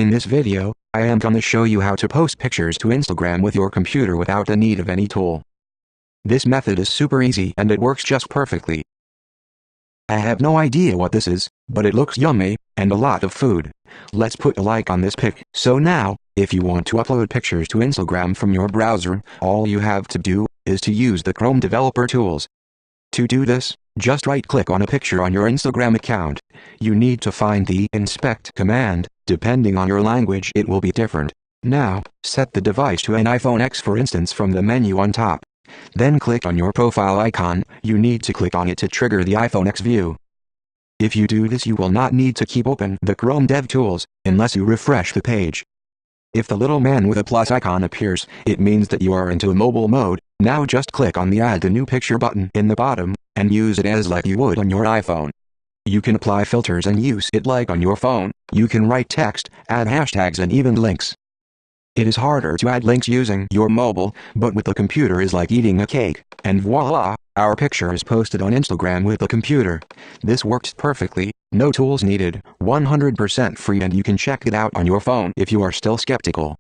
In this video, I am gonna show you how to post pictures to Instagram with your computer without the need of any tool. This method is super easy and it works just perfectly. I have no idea what this is, but it looks yummy, and a lot of food. Let's put a like on this pic. So now, if you want to upload pictures to Instagram from your browser, all you have to do is to use the Chrome developer tools. To do this, just right-click on a picture on your Instagram account. You need to find the inspect command. Depending on your language it will be different. Now, set the device to an iPhone X for instance from the menu on top. Then click on your profile icon. You need to click on it to trigger the iPhone X view. If you do this you will not need to keep open the Chrome Dev Tools, unless you refresh the page. If the little man with a plus icon appears, it means that you are into mobile mode. Now just click on the Add a New Picture button in the bottom, and use it as like you would on your iPhone. You can apply filters and use it like on your phone. You can write text, add hashtags and even links. It is harder to add links using your mobile, but with the computer is like eating a cake, and voila, our picture is posted on Instagram with the computer. This works perfectly, no tools needed, 100% free, and you can check it out on your phone if you are still skeptical.